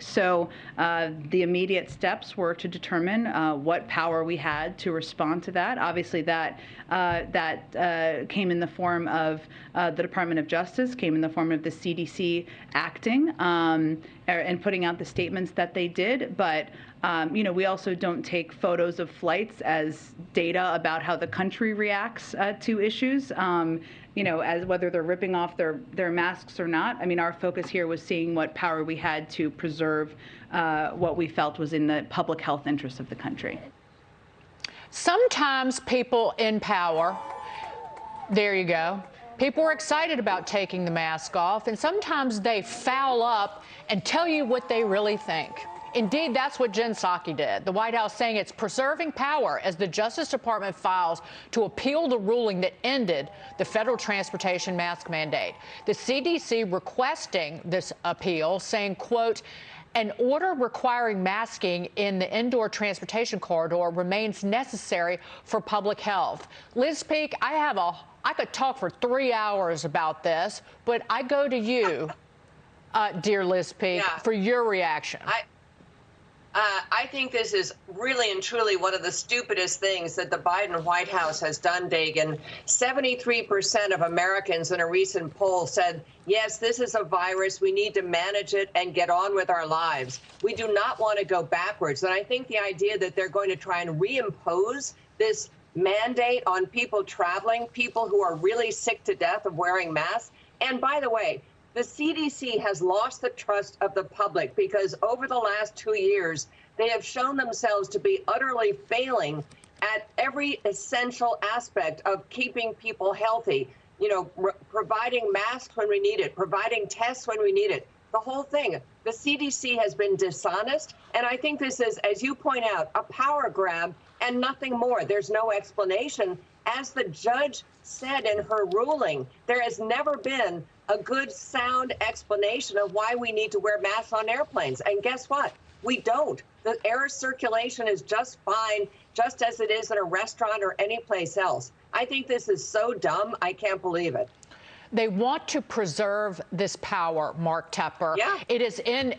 So the immediate steps were to determine what power we had to respond to that. Obviously, that came in the form of the Department of Justice, came in the form of the CDC acting and putting out the statements that they did. But we also don't take photos of flights as data about how the country reacts to issues. As whether they're ripping off their masks or not. I mean, our focus here was seeing what power we had to preserve what we felt was in the public health interest of the country. Sometimes people in power, there you go, people are excited about taking the mask off, and sometimes they foul up and tell you what they really think. Indeed, that's what Jen Psaki did. The White House saying it's preserving power as the Justice Department files to appeal the ruling that ended the federal transportation mask mandate. The CDC requesting this appeal, saying, quote, an order requiring masking in the indoor transportation corridor remains necessary for public health. Liz Peek, I could talk for 3 hours about this, but I go to you, dear Liz Peek, for your reaction. I think this is really and truly one of the stupidest things that the Biden White House has done, Dagen. 73% of Americans in a recent poll said, yes, this is a virus. We need to manage it and get on with our lives. We do not want to go backwards. And I think the idea that they're going to try and reimpose this mandate on people traveling, people who are really sick to death of wearing masks. And by the way, the CDC has lost the trust of the public because over the last 2 years, they have shown themselves to be utterly failing at every essential aspect of keeping people healthy, providing masks when we need it, providing tests when we need it, the whole thing. The CDC has been dishonest, and I think this is, as you point out, a power grab and nothing more. There's no explanation. As the judge said in her ruling, there has never been a good, sound explanation of why we need to wear masks on airplanes. And guess what? We don't. The air circulation is just fine, just as it is in a restaurant or any place else. I think this is so dumb, I can't believe it. They want to preserve this power, Mark Tepper. Yeah. It is in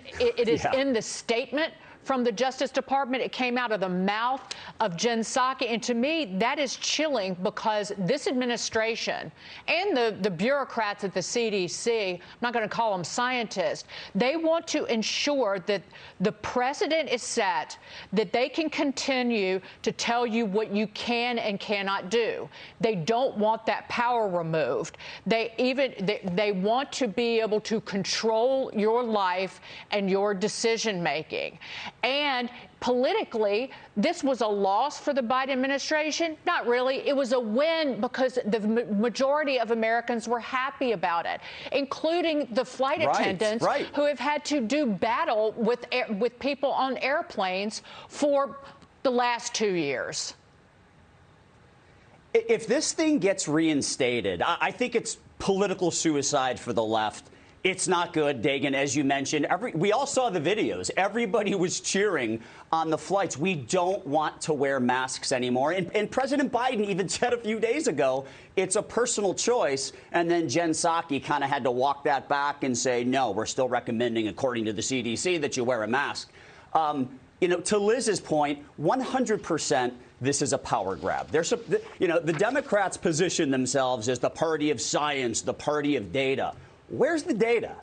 in the statement from the Justice Department. It came out of the mouth of Jen Psaki. And to me, that is chilling because this administration and the bureaucrats at the CDC, I'm not going to call them scientists, they want to ensure that the precedent is set, that they can continue to tell you what you can and cannot do. They don't want that power removed. They want to be able to control your life and your decision making. And politically, this was a loss for the Biden administration. Not really. It was a win because the majority of Americans were happy about it, including the flight attendants who have had to do battle with people on airplanes for the last 2 years. If this thing gets reinstated, I think it's political suicide for the left. It's not good, Dagen, as you mentioned. We all saw the videos. Everybody was cheering on the flights. We don't want to wear masks anymore. And President Biden even said a few days ago, it's a personal choice. And then Jen Psaki kind of had to walk that back and say, no, we're still recommending, according to the CDC, that you wear a mask. To Liz's point, 100%. This is a power grab. The Democrats position themselves as the party of science, the party of data. Where's the data?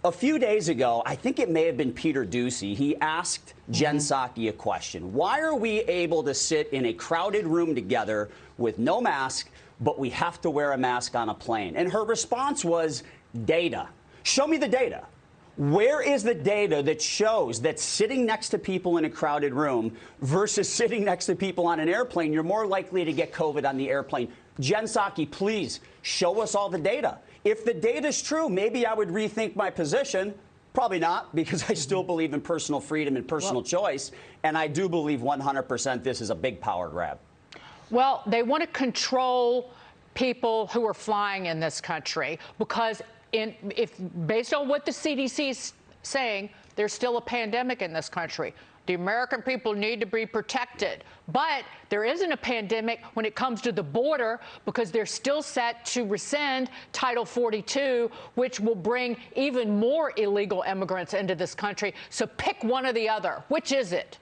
A few days ago, I think it may have been Peter Doocy, he asked Jen Psaki a question. Why are we able to sit in a crowded room together with no mask, but we have to wear a mask on a plane? And her response was data. Show me the data. Where is the data that shows that sitting next to people in a crowded room versus sitting next to people on an airplane, you're more likely to get COVID on the airplane? Jen Psaki, please show us all the data. If the data is true, maybe I would rethink my position. Probably not, because I still believe in personal freedom and personal choice. And I do believe 100% this is a big power grab. Well, they want to control people who are flying in this country because based on what the CDC is saying, there's still a pandemic in this country. The American people need to be protected. But there isn't a pandemic when it comes to the border, because they're still set to rescind Title 42, which will bring even more illegal immigrants into this country. So pick one or the other. Which is it?